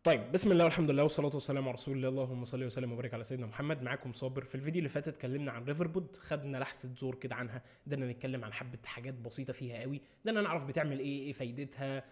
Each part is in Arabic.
طيب، بسم الله والحمد لله والصلاه والسلام على رسول الله. اللهم صل وسلم وبارك على سيدنا محمد. معاكم صابر. في الفيديو اللي فات اتكلمنا عن ريفربود، خدنا لحظه زور كده عنها، بدنا نتكلم عن حبه حاجات بسيطه فيها قوي، بدنا نعرف بتعمل ايه فايدتها،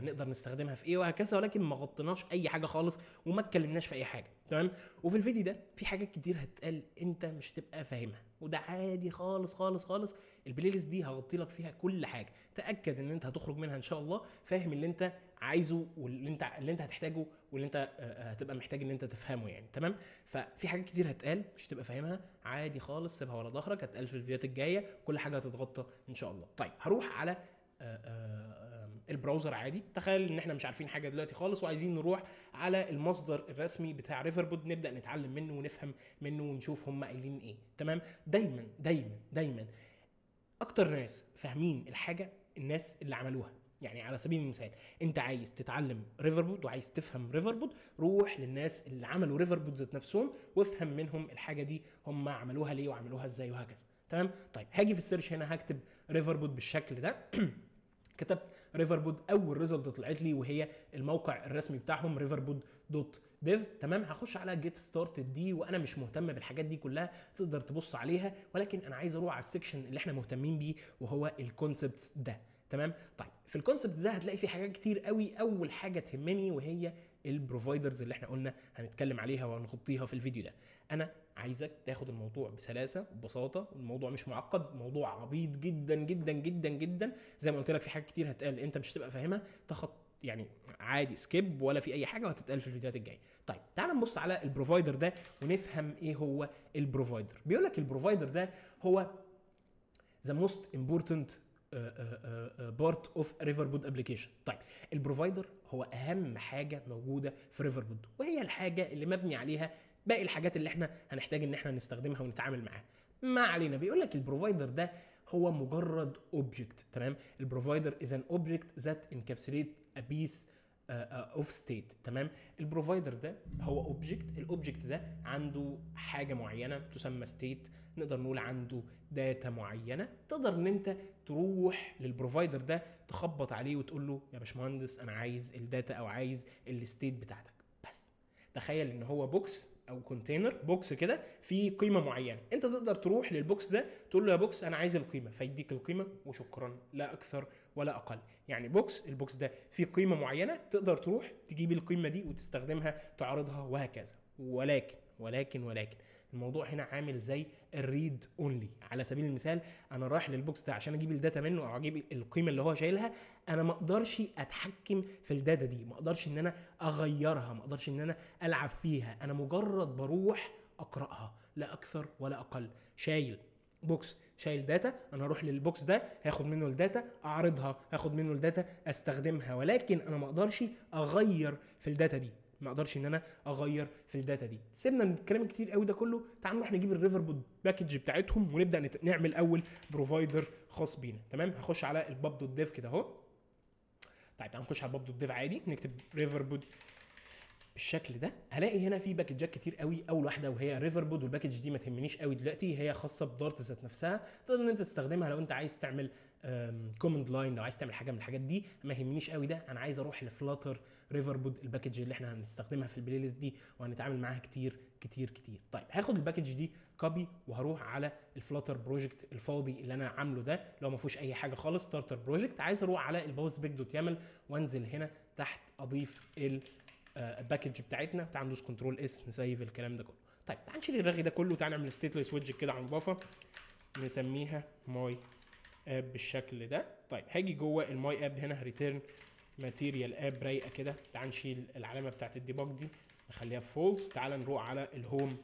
نقدر نستخدمها في ايه وهكذا، ولكن ما غطيناش اي حاجه خالص وما اتكلمناش في اي حاجه. تمام. وفي الفيديو ده في حاجات كتير هتقال انت مش هتبقى فاهمها، وده عادي خالص خالص خالص. البلاي ليست دي هغطي لك فيها كل حاجه، تاكد ان انت هتخرج منها ان شاء الله فاهم اللي انت عايزه واللي انت هتحتاجه واللي انت هتبقى محتاج ان انت تفهمه يعني. تمام. ففي حاجات كتير هتقال مش هتبقى فاهمها، عادي خالص، سيبها ورا ظهرك، هتقال في الفيديوهات الجايه، كل حاجه هتتغطى ان شاء الله. طيب، هروح على البراوزر عادي. تخيل ان احنا مش عارفين حاجه دلوقتي خالص وعايزين نروح على المصدر الرسمي بتاع ريفربود، نبدا نتعلم منه ونفهم منه ونشوف هم قايلين ايه. تمام. دايما دايما دايما اكتر ناس فاهمين الحاجه الناس اللي عملوها. يعني على سبيل المثال، انت عايز تتعلم ريفربود وعايز تفهم ريفربود، روح للناس اللي عملوا ريفربود ذات نفسهم وافهم منهم الحاجه دي هم عملوها ليه وعملوها ازاي وهكذا. تمام. طيب، هاجي في السيرش هنا هكتب ريفربود بالشكل ده. كتبت ريفربود، اول ريزلت طلعت لي وهي الموقع الرسمي بتاعهم ريفربود دوت ديف. تمام. هخش على جيت ستارتد دي، وانا مش مهتم بالحاجات دي كلها، تقدر تبص عليها، ولكن انا عايز اروح على السكشن اللي احنا مهتمين بيه وهو الكونسبتس ده. تمام. طيب، في الكونسبت ده هتلاقي في حاجات كتير قوي. اول حاجه تهمني وهي البروفايدرز اللي احنا قلنا هنتكلم عليها وهنغطيها في الفيديو ده. انا عايزك تاخد الموضوع بسلاسه وببساطه، الموضوع مش معقد، موضوع عبيط جدا جدا جدا جدا. زي ما قلت لك في حاجات كتير هتقال انت مش هتبقى فاهمها، تاخد يعني عادي سكيب ولا في اي حاجه، وهتتقال في الفيديوهات الجايه. طيب، تعال نبص على البروفايدر ده ونفهم ايه هو البروفايدر. بيقول لك البروفايدر ده هو the most important بارت اوف ريفربود ابلكيشن. طيب، البروفايدر هو اهم حاجه موجوده في ريفربود، وهي الحاجه اللي مبني عليها باقي الحاجات اللي احنا هنحتاج ان احنا نستخدمها ونتعامل معاها. ما علينا. بيقول لك البروفايدر ده هو مجرد اوبجكت. تمام. البروفايدر از ان اوبجكت ذات انكابسوليت ا بيس اوف ستيت. تمام. البروفايدر ده هو اوبجكت، الاوبجكت ده عنده حاجه معينه تسمى ستيت، نقدر نقول عنده داتا معينه. تقدر ان انت تروح للبروفايدر ده تخبط عليه وتقول له يا باشمهندس انا عايز الداتا او عايز الستيت بتاعتك. بس تخيل ان هو بوكس او كونتينر، بوكس كده فيه قيمه معينه، انت تقدر تروح للبوكس ده تقول له يا بوكس انا عايز القيمه، فيديك القيمه وشكرا، لا اكثر ولا اقل. يعني البوكس ده فيه قيمه معينه، تقدر تروح تجيب القيمه دي وتستخدمها تعرضها وهكذا. ولكن الموضوع هنا عامل زي الريد اونلي. على سبيل المثال، انا رايح للبوكس ده عشان اجيب الداتا منه او اجيب القيمه اللي هو شايلها، انا ما اقدرش اتحكم في الداتا دي، ما اقدرش ان انا اغيرها، ما اقدرش ان انا العب فيها، انا مجرد بروح اقراها لا اكثر ولا اقل. بوكس شايل داتا، انا هروح للبوكس ده هاخد منه الداتا اعرضها، هاخد منه الداتا استخدمها، ولكن انا ما اقدرش اغير في الداتا دي، ما اقدرش ان انا اغير في الداتا دي. سيبنا من الكلام الكتير قوي ده كله، تعالوا نروح نجيب الريفربود باكج بتاعتهم ونبدا نعمل اول بروفايدر خاص بينا. تمام. هخش على الباب دوت ديف كده اهو. طيب، تعالوا نخش على الباب دوت ديف عادي، نكتب ريفربود بالشكل ده. هلاقي هنا في باكجات كتير قوي. اول واحده وهي ريفربود، والباكج دي ما تهمنيش قوي دلوقتي، هي خاصه بدارت ذات نفسها، تقدر ان انت تستخدمها لو انت عايز تعمل كوماند لاين، لو عايز تعمل حاجه من الحاجات دي. ما يهمنيش قوي ده، انا عايز اروح لفلاتر ريفربود، الباكج اللي احنا هنستخدمها في البلاي ليست دي وهنتعامل معاها كتير كتير كتير. طيب، هاخد الباكج دي كوبي وهروح على الفلاتر بروجكت الفاضي اللي انا عامله ده، لو ما فيهوش اي حاجه خالص، ستارتر بروجكت. عايز اروح على الباوس بيك دوت يامل وانزل هنا تحت اضيف الباكج بتاعتنا. تعال ندوس كنترول اس نسيف الكلام ده كله. طيب، تعال نشيل الرغي ده كله وتعال نعمل ستيتلس ويدجت كده على اضافه نسميها ماي اب بالشكل ده. طيب، هاجي جوه الماي اب هنا ريتيرن ماتيريال اب رايقه كده. تعال نشيل العلامه بتاعت الديباج دي نخليها فولس. تعال نروح على الهوم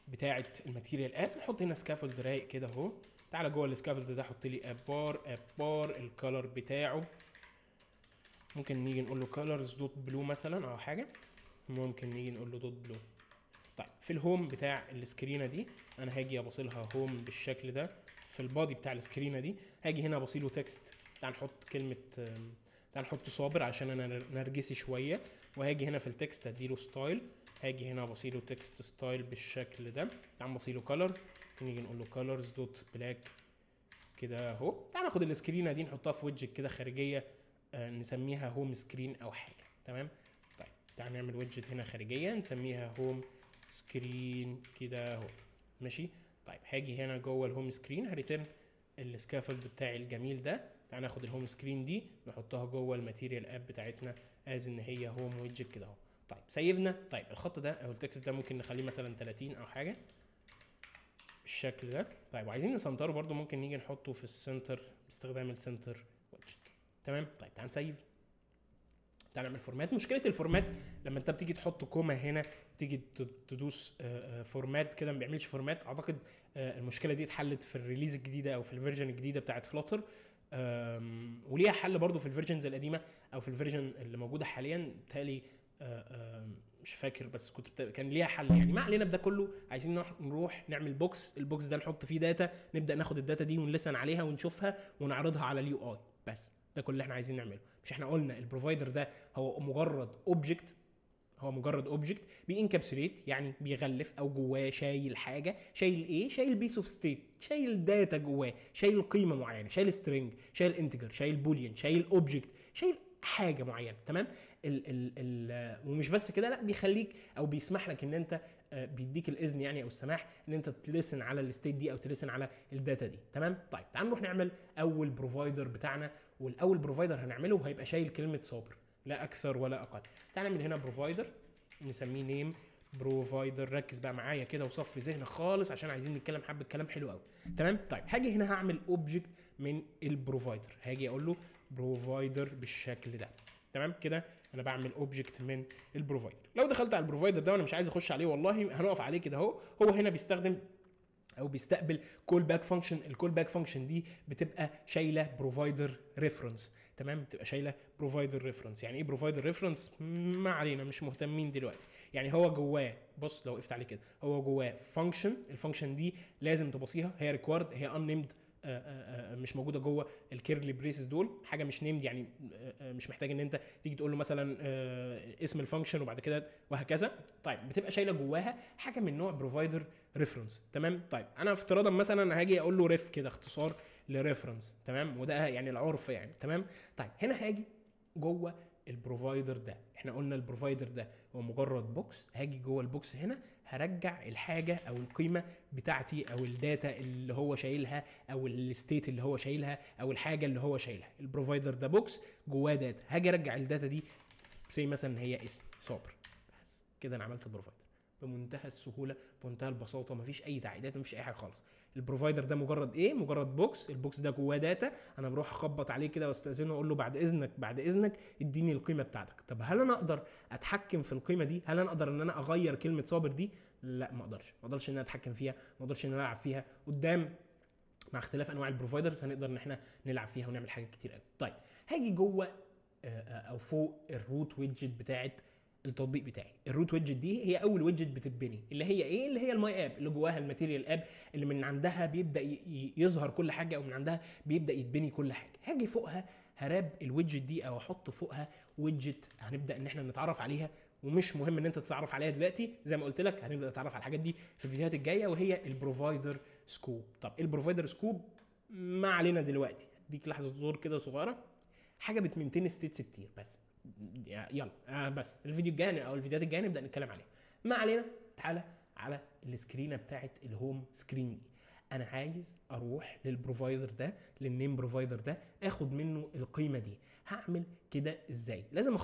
بتاعه الماتيريال اب، نحط هنا سكافولد رايق كده اهو. تعال جوه السكافولد ده حط لي اب بار الكالر بتاعه ممكن نيجي نقول له colors دوت بلو مثلا او حاجه، ممكن نيجي نقول له دوت بلو. طيب، في الهوم بتاع السكرينه دي انا هاجي ابصيلها هوم بالشكل ده. في البادي بتاع السكرينه دي هاجي هنا ابصيله تكست. تعال نحط كلمه، تعال نحط صابر عشان انا نرجسي شويه، وهاجي هنا في التكست اديله ستايل، هاجي هنا ابصيله تكست ستايل بالشكل ده. تعال نبصيله كلر، نيجي نقول له colors دوت بلاك كده اهو. تعال ناخد السكرينه دي نحطها في ويدجت كده خارجيه، نسميها هوم سكرين او حاجه. تمام. طيب تعال نعمل ويدجت هنا خارجيه نسميها هوم سكرين كده اهو، ماشي. طيب هاجي هنا جوه الهوم سكرين هريترن السكافولد بتاعي الجميل ده. تعال ناخد الهوم سكرين دي نحطها جوه الماتيريال اب بتاعتنا از ان هي هوم ويدجت كده اهو. طيب سيبنا. طيب الخط ده او التكست ده ممكن نخليه مثلا 30 او حاجه بالشكل ده. طيب وعايزين نسنتره برده، ممكن نيجي نحطه في السنتر باستخدام السنتر ويدجت. تمام. طيب تعال نسيف، تعال نعمل فورمات. مشكله الفورمات لما انت بتيجي تحط كوما هنا تيجي تدوس فورمات كده ما بيعملش فورمات. اعتقد المشكله دي اتحلت في الريليز الجديده او في الفيرجن الجديده بتاعت فلاتر، وليها حل برضو في الفيرجنز القديمه او في الفيرجن اللي موجوده حاليا بتهيألي. مش فاكر بس كان ليها حل يعني. ما علينا بده كله، عايزين نروح نعمل بوكس. البوكس ده نحط فيه داتا، نبدا ناخد الداتا دي ونلسن عليها ونشوفها ونعرضها على اليو اي. بس ده كل اللي احنا عايزين نعمله. مش احنا قلنا البروفايدر ده هو مجرد اوبجكت، هو مجرد اوبجكت بينكابسوليت يعني بيغلف او جواه شايل حاجه. شايل ايه؟ شايل بيس اوف ستيت، شايل داتا جواه، شايل قيمه معينه، شايل سترينج، شايل انتجر، شايل بوليان، شايل اوبجكت، شايل حاجه معينه. تمام. ومش بس كده، لا بيخليك او بيسمح لك ان انت بيديك الاذن يعني او السماح ان انت تلسن على الستيت دي او تلسن على الداتا دي. تمام. طيب تعال نروح نعمل اول بروفايدر بتاعنا. والاول بروفايدر هنعمله هيبقى شايل كلمه صابر لا اكثر ولا اقل. تعال نعمل هنا بروفايدر نسميه نيم بروفايدر. ركز بقى معايا كده وصفي ذهنك خالص عشان عايزين نتكلم حبه كلام حلو قوي. تمام. طيب هاجي هنا هعمل اوبجكت من البروفايدر، هاجي اقول له بروفايدر بالشكل ده. تمام كده انا بعمل اوبجكت من البروفايدر. لو دخلت على البروفايدر ده وانا مش عايز اخش عليه والله هنقف عليه كده اهو. هو هنا بيستخدم او بيستقبل كول باك فانكشن. الكول باك فانكشن دي بتبقى شايله بروفايدر ريفرنس. تمام. بتبقى شايله بروفايدر ريفرنس. يعني ايه بروفايدر ريفرنس؟ ما علينا مش مهتمين دلوقتي. يعني هو جواه، بص لو وقفت عليه كده، هو جواه فانكشن. الفانكشن دي لازم تبصيها، هي ريكوارد، هي ان نيمد، مش موجوده جوه الكيرلي بريسز دول، حاجه مش نيمد يعني مش محتاج ان انت تيجي تقول له مثلا اسم الفانكشن وبعد كده وهكذا. طيب بتبقى شايله جواها حاجه من نوع بروفايدر ريفرنس. تمام. طيب انا افتراضا مثلا هاجي اقول له ريف كده اختصار لريفرنس. تمام. وده يعني العرف يعني. تمام. طيب هنا هاجي جوه البروفايدر ده، احنا قلنا البروفايدر ده هو مجرد بوكس. هاجي جوه البوكس هنا هرجع الحاجه او القيمه بتاعتي او الداتا اللي هو شايلها او الستيت اللي هو شايلها او الحاجه اللي هو شايلها. البروفايدر ده بوكس جواه داتا، هاجي ارجع الداتا دي زي مثلا هي اسم صابر. بس كده انا عملت بروفايدر بمنتهى السهوله بمنتهى البساطه، مفيش اي تعقيدات مفيش اي حاجه خالص. البروفايدر ده مجرد ايه؟ مجرد بوكس. البوكس ده جواه داتا، انا بروح اخبط عليه كده واستاذنه واقول له بعد اذنك بعد اذنك اديني القيمه بتاعتك. طب هل انا اقدر اتحكم في القيمه دي؟ هل انا اقدر ان انا اغير كلمه صابر دي؟ لا ما اقدرش ان انا اتحكم فيها، ما اقدرش ان انا العب فيها. قدام مع اختلاف انواع البروفايدرز هنقدر ان احنا نلعب فيها ونعمل حاجات كتير قوي. طيب هاجي جوه او فوق الروت ويدجت بتاعت التطبيق بتاعي. الروت ويدجت دي هي اول ويدجت بتتبني، اللي هي ايه؟ اللي هي الماي اب اللي جواها الماتيريال اب اللي من عندها بيبدا يظهر كل حاجه او من عندها بيبدا يتبني كل حاجه. هاجي فوقها هراب الويدجت دي او احط فوقها ويدجت هنبدا ان احنا نتعرف عليها. ومش مهم ان انت تتعرف عليها دلوقتي، زي ما قلت لك هنبدا نتعرف على الحاجات دي في الفيديوهات الجايه، وهي البروفايدر سكوب. طب ايه البروفايدر سكوب؟ ما علينا دلوقتي، اديك لحظه ظهور كده صغيره. حاجه بتمنتين ستيتس كتير بس يلا بس الفيديو الجاي او الفيديوهات الجايه نبدا نتكلم عليها. ما علينا. تعالى على السكرينه بتاعت الهوم سكرين دي. انا عايز اروح للبروفايدر ده، للنيم بروفايدر ده، اخد منه القيمه دي. هعمل كده ازاي؟ لازم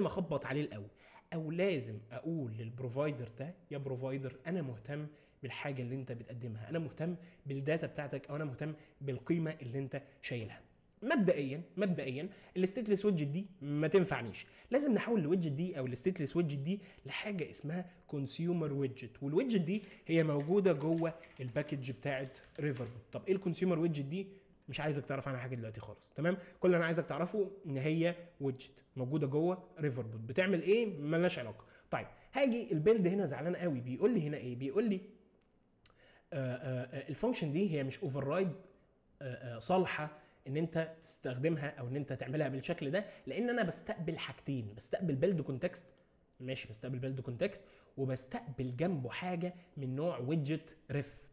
اخبط عليه الاول، او لازم اقول للبروفايدر ده يا بروفايدر انا مهتم بالحاجه اللي انت بتقدمها، انا مهتم بالداتا بتاعتك، او انا مهتم بالقيمه اللي انت شايلها. مبدئيا الستيتلس ويدجت دي ما تنفعنيش، لازم نحول الويدجت دي او الستيتلس ويدجت دي لحاجه اسمها كونسيومر ويدجت. والويدجت دي هي موجوده جوه الباكج بتاعت ريفربوت. طب ايه الكونسيومر ويدجت دي؟ مش عايزك تعرف عنها حاجه دلوقتي خالص. تمام. كل اللي انا عايزك تعرفه ان هي ويدجت موجوده جوه ريفربوت. بتعمل ايه؟ مالناش علاقه. طيب هاجي البيلد هنا زعلان قوي، بيقول لي هنا ايه؟ بيقول لي الفانكشن دي هي مش اوفر رايد صالحه ان انت تستخدمها او ان انت تعملها بالشكل ده، لان انا بستقبل حاجتين. بستقبل بيلد كونتكست، ماشي، بستقبل بيلد كونتكست، وبستقبل جنبه حاجه من نوع ويدجت ريف.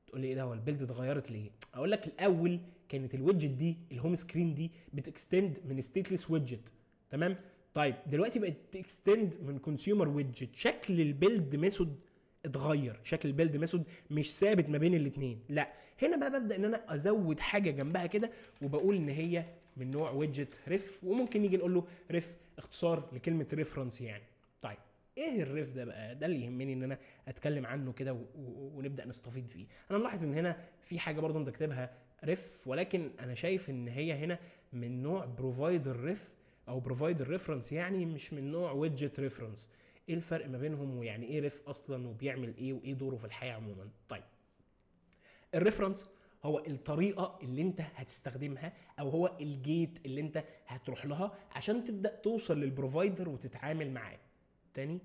تقول لي ايه ده؟ هو البيلد اتغيرت ليه؟ اقول لك الاول كانت الويدجت دي الهوم سكرين دي بتكستند من ستيتلس ويدجت. تمام. طيب دلوقتي بقت تكستند من كونسيومر ويدجت، شكل البيلد ميثود اتغير، شكل البيلد ميثود مش ثابت ما بين الاثنين، لا هنا بقى ببدا ان انا ازود حاجه جنبها كده وبقول ان هي من نوع ويدجت ريف، وممكن نيجي نقول له ريف اختصار لكلمه ريفرنس يعني. طيب ايه الريف ده بقى؟ ده اللي يهمني ان انا اتكلم عنه كده ونبدا نستفيد فيه. انا ملاحظ ان هنا في حاجه برضو انت كاتبها ريف، ولكن انا شايف ان هي هنا من نوع بروفايدر ريف او بروفايدر ريفرنس، يعني مش من نوع ويدجت ريفرنس. ايه الفرق ما بينهم؟ ويعني ايه ريف اصلا؟ وبيعمل ايه؟ وايه دوره في الحياه عموما؟ طيب الريفرنس هو الطريقه اللي انت هتستخدمها، او هو الجيت اللي انت هتروح لها عشان تبدا توصل للبروفايدر وتتعامل معاه. تاني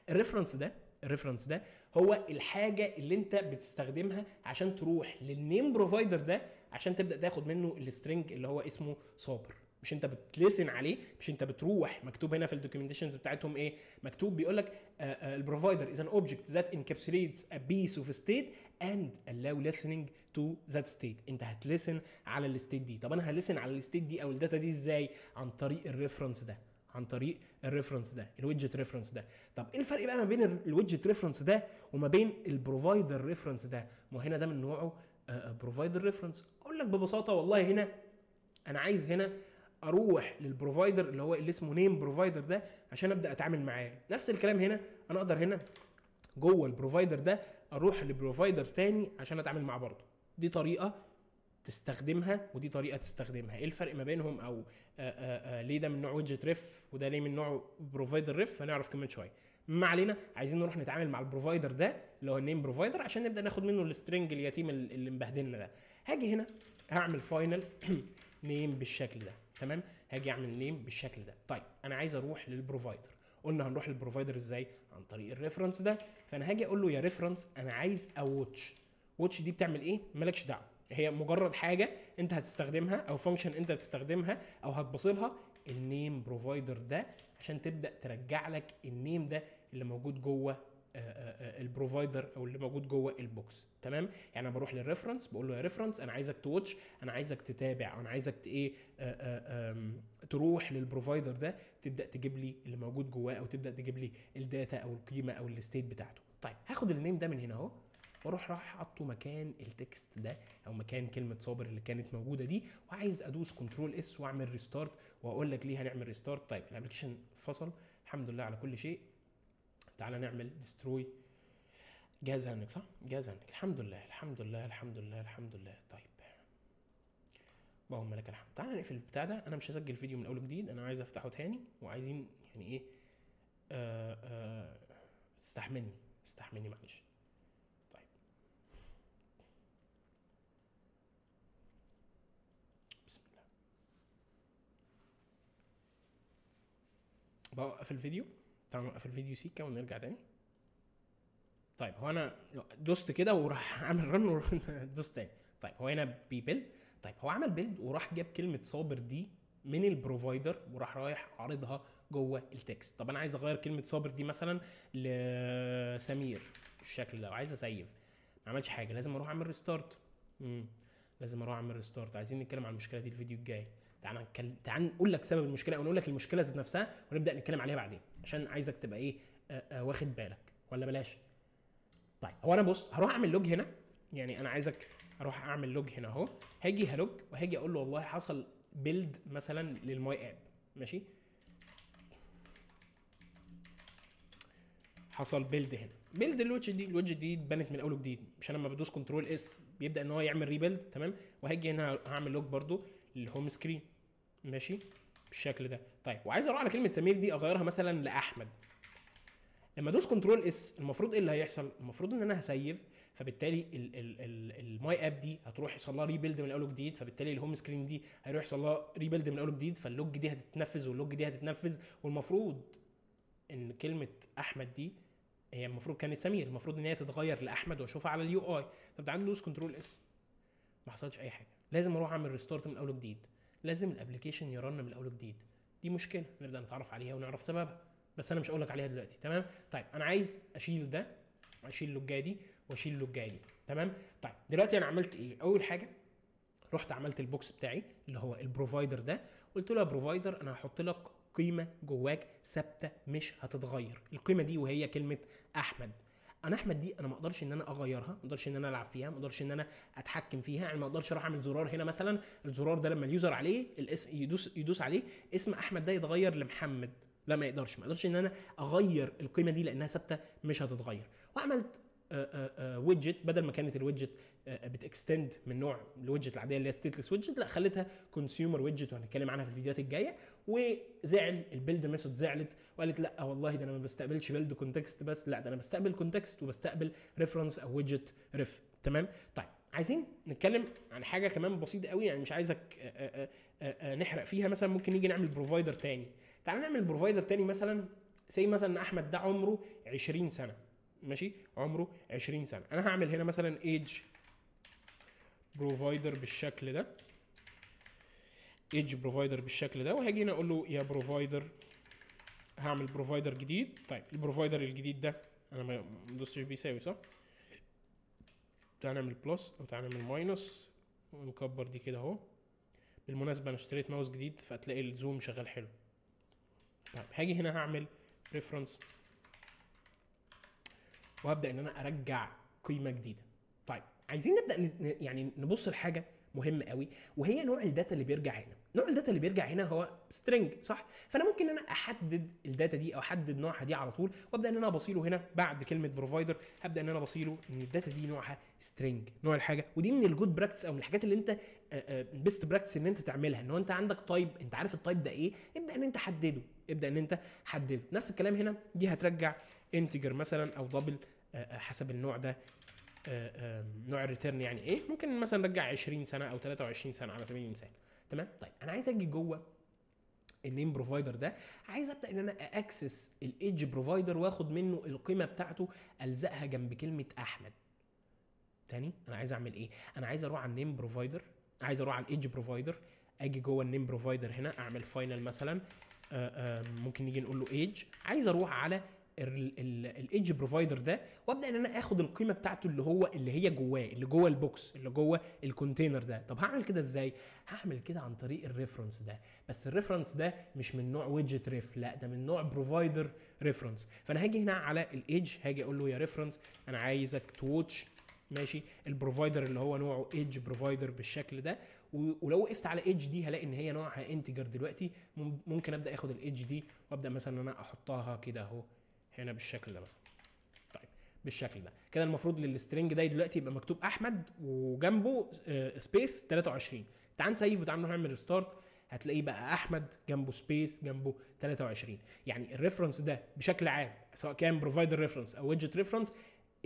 الريفرنس ده هو الحاجه اللي انت بتستخدمها عشان تروح للنيم بروفايدر ده عشان تبدا تاخد منه السترنج اللي هو اسمه صابر. مش انت بتلسن عليه، مش انت بتروح مكتوب هنا في الدوكيومنتيشنز بتاعتهم ايه؟ مكتوب بيقول لك البروفايدر از ان اوبجكت ذات انكابسوليتس ا بيس اوف ستيت اند allow listening to that state. انت هتلسن على الستيت دي. طب انا هلسن على الستيت دي او الداتا دي ازاي؟ عن طريق الريفرنس ده، عن طريق الريفرنس ده، الويدجت ريفرنس ده. طب ايه الفرق بقى ما بين الويدجت ريفرنس ده وما بين البروفايدر ريفرنس ده؟ ما هنا ده من نوعه بروفايدر ريفرنس. اقول لك ببساطه والله هنا انا عايز هنا اروح للبروفايدر اللي هو اللي اسمه نيم بروفايدر ده عشان ابدا اتعامل معاه. نفس الكلام هنا، انا اقدر هنا جوه البروفايدر ده اروح لبروفايدر تاني عشان اتعامل معاه برضه. دي طريقه تستخدمها ودي طريقه تستخدمها. ايه الفرق ما بينهم؟ او ليه ده من نوع ويدجت ريف وده ليه من نوع بروفايدر ريف؟ هنعرف كمان شويه. ما علينا، عايزين نروح نتعامل مع البروفايدر ده اللي هو النيم بروفايدر عشان نبدا ناخد منه السترنج اليتيم اللي مبهدلنا ده. هاجي هنا هعمل فاينل نيم بالشكل ده، تمام؟ هاجي اعمل نيم بالشكل ده. طيب انا عايز اروح للبروفايدر. قلنا هنروح للبروفايدر ازاي؟ عن طريق الريفرنس ده. فانا هاجي اقول له يا ريفرنس انا عايز اواتش. واتش دي بتعمل ايه؟ مالكش دعوه، هي مجرد حاجه انت هتستخدمها او فانكشن انت هتستخدمها او هتبصلها النيم بروفايدر ده عشان تبدا ترجع لك النيم ده اللي موجود جوه البروفايدر او اللي موجود جوه البوكس. تمام؟ يعني انا بروح للريفرنس بقول له يا ريفرنس انا عايزك تواتش، انا عايزك تتابع، او انا عايزك ايه تروح للبروفايدر ده تبدا تجيب لي اللي موجود جواه، او تبدا تجيب لي الداتا او القيمه او الستيت بتاعته. طيب هاخد النيم ده من هنا اهو واروح راح حاطه مكان التكست ده او مكان كلمه صابر اللي كانت موجوده دي، وعايز ادوس كنترول اس واعمل ريستارت واقول لك ليه هنعمل ريستارت. طيب الابلكيشن فصل، الحمد لله على كل شيء. تعالى نعمل ديستروي جهاز هنك، صح؟ جهاز هنك، الحمد لله الحمد لله الحمد لله الحمد لله. طيب اللهم لك الحمد. تعالى نقفل البتاع ده، انا مش هسجل فيديو من اول وجديد، انا عايز افتحه تاني وعايزين يعني ايه استحملني معلش. طيب بسم الله. بوقف الفيديو، تعالى نوقف الفيديو سيكا ونرجع تاني. طيب هو انا دوست كده وراح عامل رن دوست تاني. طيب هو هنا بيبيلد. طيب هو عمل بيلد وراح جاب كلمه صابر دي من البروفايدر وراح رايح عارضها جوه التكست. طب انا عايز اغير كلمه صابر دي مثلا لسمير بالشكل ده وعايز اسيف. ما عملش حاجه، لازم اروح اعمل ريستارت. لازم اروح اعمل ريستارت. عايزين نتكلم عن المشكله دي الفيديو الجاي. تعال نقول لك سبب المشكله او نقول لك المشكله ذات نفسها ونبدا نتكلم عليها بعدين عشان عايزك تبقى ايه واخد بالك، ولا بلاش. طيب هو انا بص هروح اعمل لوج هنا، يعني انا عايزك اروح اعمل لوج هنا اهو. هاجي هلوج وهاجي اقول له والله حصل بيلد مثلا للماي اب، ماشي؟ حصل بيلد هنا، بيلد الويدجت دي اتبنت من اول وجديد، مش انا لما بدوس كنترول اس بيبدا ان هو يعمل ريبيلد. تمام؟ وهاجي هنا هعمل لوج برده للهوم سكرين، ماشي بالشكل ده. طيب وعايز اروح على كلمه سمير دي اغيرها مثلا لاحمد. لما ادوس كنترول اس المفروض ايه اللي هيحصل؟ المفروض ان انا هسيف، فبالتالي الماي اب دي هتروح يحصل لها ريبيلد من اول وجديد، فبالتالي الهوم سكرين دي هيروح يحصل لها ريبيلد من اول وجديد، فاللوج دي هتتنفذ واللوج دي هتتنفذ. والمفروض ان كلمه احمد دي هي المفروض كانت سمير، المفروض ان هي تتغير لاحمد واشوفها على اليو اي. طب تعالى ندوس كنترول اس، ما حصلش اي حاجه. لازم اروح اعمل ريستارت من اول وجديد، لازم الابلكيشن يرن من اول وجديد. دي مشكله نبدا نتعرف عليها ونعرف سببها، بس انا مش هقول لك عليها دلوقتي. تمام؟ طيب انا عايز اشيل ده، اشيل اللوجايه دي واشيل اللوجايه دي. تمام؟ طيب دلوقتي انا عملت ايه؟ اول حاجه رحت عملت البوكس بتاعي اللي هو البروفايدر ده، قلت له يا بروفايدر انا هحط لك قيمه جواك ثابته مش هتتغير. القيمه دي وهي كلمه احمد. انا احمد دي انا ما اقدرش ان انا اغيرها، ما اقدرش ان انا العب فيها، ما اقدرش ان انا اتحكم فيها. يعني ما اقدرش اروح اعمل زرار هنا مثلا، الزرار ده لما اليوزر عليه الاسم يدوس عليه اسم احمد ده يتغير لمحمد. لا ما يقدرش ان انا اغير القيمه دي لانها ثابته مش هتتغير. وعملت ويدجت، بدل ما كانت الويدجت بتكستند من نوع الويدجت العاديه اللي هي ستيتلس ويدجت، لا خليتها كونسيومر ويدجت وهنتكلم عنها في الفيديوهات الجايه. وزعل البيلد ميثود، زعلت وقالت لا والله ده انا ما بستقبلش بيلد كونتكست بس، لا ده انا بستقبل كونتكست وبستقبل ريفرنس او ويدجت ريف. تمام. طيب عايزين نتكلم عن حاجه كمان بسيطه قوي، يعني مش عايزك نحرق فيها. مثلا ممكن نيجي نعمل بروفايدر تاني. تعال نعمل بروفايدر تاني مثلا، زي مثلا ان احمد ده عمره 20 سنه، ماشي، عمره 20 سنه. انا هعمل هنا مثلا ايج بروفايدر بالشكل ده، ايج بروفايدر بالشكل ده، وهاجي هنا اقول له يا بروفايدر، هعمل بروفايدر جديد. طيب البروفايدر الجديد ده انا ما دوستش بيساوي صح، تعال نعمل بلس او تعال نعمل ماينس ونكبر دي كده اهو. بالمناسبه انا اشتريت ماوس جديد فهتلاقي الزوم شغال حلو. طيب هاجي هنا هعمل ريفرنس وهبدا ان انا ارجع قيمه جديده. طيب عايزين نبدا يعني نبص لحاجه مهمه قوي، وهي نوع الداتا اللي بيرجع هنا. نوع الداتا اللي بيرجع هنا هو سترينج صح، فانا ممكن ان انا احدد الداتا دي او احدد نوعها دي على طول، وابدا ان انا ابصيله هنا بعد كلمه بروفايدر، هبدا ان انا ابصيله ان الداتا دي نوعها سترينج، نوع الحاجه. ودي من الجود براكتس او من الحاجات اللي انت بيست براكتس ان انت تعملها، ان هو انت عندك تايب، انت عارف التايب ده ايه، ابدا ان انت حدده، ابدا ان انت حدده. نفس الكلام هنا، دي هترجع انتجر مثلا او دبل حسب النوع ده، نوع الريتيرن يعني ايه. ممكن مثلا نرجع 20 سنه او 23 سنه على سبيل المثال. تمام. طيب انا عايز اجي جوه النيم بروفايدر ده، عايز ابدا ان انا اكسس الايدج بروفايدر واخد منه القيمه بتاعته الزقها جنب كلمه احمد. تاني انا عايز اعمل ايه؟ انا عايز اروح على النيم بروفايدر، عايز اروح على الايدج بروفايدر، اجي جوه النيم بروفايدر هنا اعمل فاينل مثلا، ممكن نيجي نقول له ايدج. عايز اروح على الايدج بروفايدر ده وابدا ان انا اخد القيمه بتاعته اللي هي جواه، اللي جوه البوكس، اللي جوه الكونتينر ده. طب هعمل كده ازاي؟ هعمل كده عن طريق الريفرنس ده، بس الريفرنس ده مش من نوع ويدجت ريف، لا ده من نوع بروفايدر ريفرنس. فانا هاجي هنا على الايدج، هاجي اقول له يا ريفرنس انا عايزك تواتش، ماشي، البروفايدر اللي هو نوعه ايدج بروفايدر بالشكل ده. ولو وقفت على ايدج دي هلاقي ان هي نوعها انتجر دلوقتي. ممكن ابدا اخد الايدج دي وابدا مثلا ان انا احطها كده اهو هنا بالشكل ده مثلا. طيب بالشكل ده كده المفروض للسترنج ده دلوقتي يبقى مكتوب احمد وجنبه سبيس 23. تعال نسيف وتعال نعمل ريستارت، هتلاقيه بقى احمد جنبه سبيس جنبه 23. يعني الريفرنس ده بشكل عام سواء كان بروفايدر ريفرنس او ويدجت ريفرنس،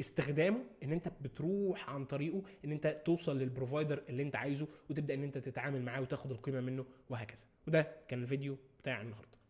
استخدامه ان انت بتروح عن طريقه ان انت توصل للبروفايدر اللي انت عايزه وتبدا ان انت تتعامل معاه وتاخد القيمه منه وهكذا. وده كان الفيديو بتاع النهارده.